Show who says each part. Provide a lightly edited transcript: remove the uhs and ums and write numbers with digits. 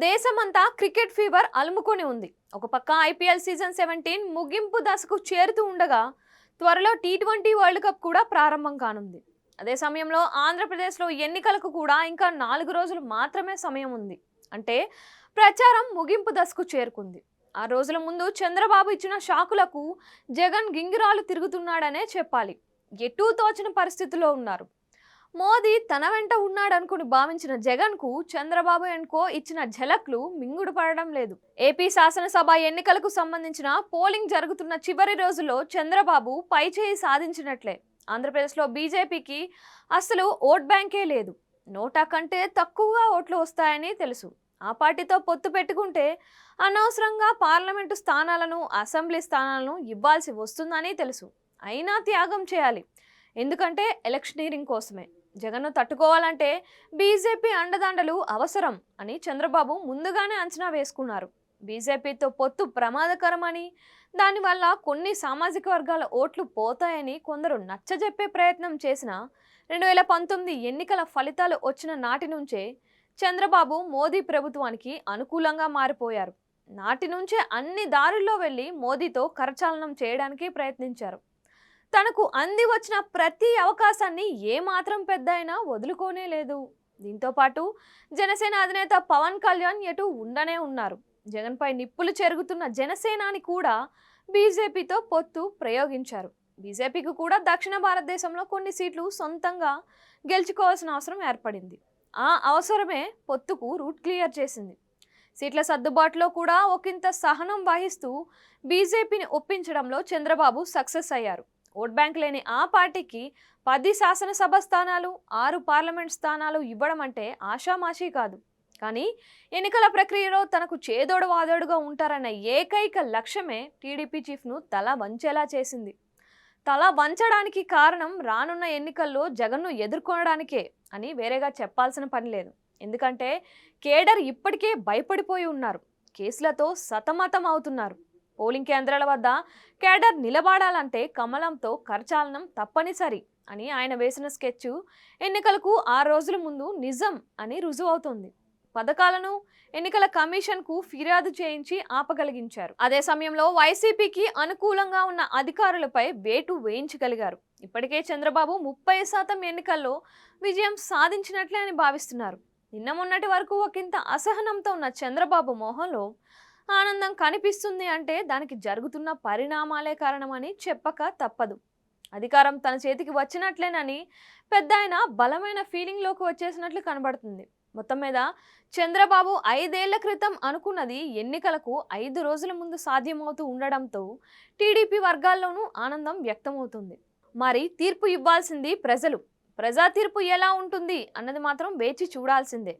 Speaker 1: దేశమంతా cricket fever అలుముకొని ఉంది. ఒక పక్క ఐపీఎల్ సీజన్ 17 ముగింపు దశకు చేరుతూ ఉండగా త్వరలో టీ20 వరల్డ్ కప్ కూడా ప్రారంభం కానుంది. అదే సమయంలో ఆంధ్రప్రదేశ్లో ఎన్నికలకు కూడా ఇంకా 4 రోజులు మాత్రమే సమయం ఉంది. అంటే ప్రచారం ముగింపు దశకు చేరుకుంది. ఆ రోజుల ముందు చంద్రబాబు ఇచ్చిన షాకులకు జగన్ గింగిరాలు తిరుగుతున్నాడనే చెప్పాలి. ఎటూ తోచని పరిస్థితిలో ఉన్నారు. మోదీ తన వెంట ఉన్నాడనుకుని భావించిన జగన్ కు చంద్రబాబు అండ్ కో ఇచ్చిన ఝలక్లు మింగుడు పడడం లేదు. ఏపీ శాసనసభ ఎన్నికలకు సంబంధించిన పోలింగ్ జరుగుతున్న చివరి రోజుల్లో చంద్రబాబు పైచేయి సాధించినట్లే. ఆంధ్రప్రదేశ్లో బీజేపీకి అసలు ఓట్ బ్యాంకే లేదు. నోటా కంటే తక్కువగా ఓట్లు వస్తాయని తెలుసు. ఆ పార్టీతో పొత్తు పెట్టుకుంటే అనవసరంగా పార్లమెంటు స్థానాలను, అసెంబ్లీ స్థానాలను ఇవ్వాల్సి వస్తుందని తెలుసు. అయినా త్యాగం చేయాలి. ఎందుకంటే ఎలక్షనీరింగ్ కోసమే. జగన్ను తట్టుకోవాలంటే బీజేపీ అండదండలు అవసరం అని చంద్రబాబు ముందుగానే అంచనా వేసుకున్నారు. బీజేపీతో పొత్తు ప్రమాదకరమని, దానివల్ల కొన్ని సామాజిక వర్గాల ఓట్లు పోతాయని కొందరు నచ్చజెప్పే ప్రయత్నం చేసిన 2019 ఎన్నికల ఫలితాలు వచ్చిన నాటి నుంచే చంద్రబాబు మోదీ ప్రభుత్వానికి అనుకూలంగా మారిపోయారు. నాటి నుంచే అన్ని దారుల్లో వెళ్ళి మోదీతో కరచాలనం చేయడానికి ప్రయత్నించారు. తనకు అంది వచ్చిన ప్రతి అవకాశాన్ని ఏమాత్రం పెద్ద అయినా వదులుకోనే లేదు. దీంతో పాటు జనసేన అధినేత పవన్ కళ్యాణ్ ఎటు ఉండనే ఉన్నారు. జగన్పై నిప్పులు చెరుగుతున్న జనసేనాని కూడా బీజేపీతో పొత్తు ప్రయోగించారు. బీజేపీకి కూడా దక్షిణ భారతదేశంలో కొన్ని సీట్లు సొంతంగా గెలుచుకోవాల్సిన అవసరం ఏర్పడింది. ఆ అవసరమే పొత్తుకు రూట్ క్లియర్ చేసింది. సీట్ల సర్దుబాటులో కూడా ఒకంత సహనం వహిస్తూ బీజేపీని ఒప్పించడంలో చంద్రబాబు సక్సెస్ అయ్యారు. ఓట్ బ్యాంక్ లేని ఆ పార్టీకి 10 శాసనసభ స్థానాలు, 6 పార్లమెంట్ స్థానాలు ఇవ్వడం అంటే ఆషామాషీ కాదు. కానీ ఎన్నికల ప్రక్రియలో తనకు చేదోడు వాదోడుగా ఉంటారన్న ఏకైక లక్ష్యమే టీడీపీ చీఫ్ను తల వంచేలా చేసింది. తల వంచడానికి కారణం రానున్న ఎన్నికల్లో జగన్ను ఎదుర్కొనడానికే అని వేరేగా చెప్పాల్సిన పని లేదు. ఎందుకంటే కేడర్ ఇప్పటికే భయపడిపోయి ఉన్నారు. కేసులతో సతమతం అవుతున్నారు. పోలింగ్ కేంద్రాల వద్ద కేడర్ నిలబడాలంటే కమలంతో కరచాలనం తప్పనిసరి అని ఆయన వేసిన స్కెచ్ ఎన్నికలకు 6 రోజుల ముందు నిజం అని రుజువవుతోంది. పథకాలను ఎన్నికల కమిషన్కు ఫిర్యాదు చేయించి ఆపగలిగించారు. అదే సమయంలో వైసీపీకి అనుకూలంగా ఉన్న అధికారులపై వేటు వేయించగలిగారు. ఇప్పటికే చంద్రబాబు 30% ఎన్నికల్లో విజయం సాధించినట్లే అని భావిస్తున్నారు. నిన్న మొన్నటి వరకు ఒకంత అసహనంతో ఉన్న చంద్రబాబు మొహంలో ఆనందం కనిపిస్తుంది అంటే దానికి జరుగుతున్న పరిణామాలే కారణమని చెప్పక తప్పదు. అధికారం తన చేతికి వచ్చినట్లేనని పెద్ద ఆయన బలమైన ఫీలింగ్లోకి వచ్చేసినట్లు కనబడుతుంది. మొత్తం మీద చంద్రబాబు 5 ఏళ్ల క్రితం అనుకున్నది ఎన్నికలకు 5 రోజుల ముందు సాధ్యమవుతూ ఉండడంతో టీడీపీ వర్గాల్లోనూ ఆనందం వ్యక్తమవుతుంది. మరి తీర్పు ఇవ్వాల్సింది ప్రజలు. ప్రజా తీర్పు ఎలా ఉంటుంది అన్నది మాత్రం వేచి చూడాల్సిందే.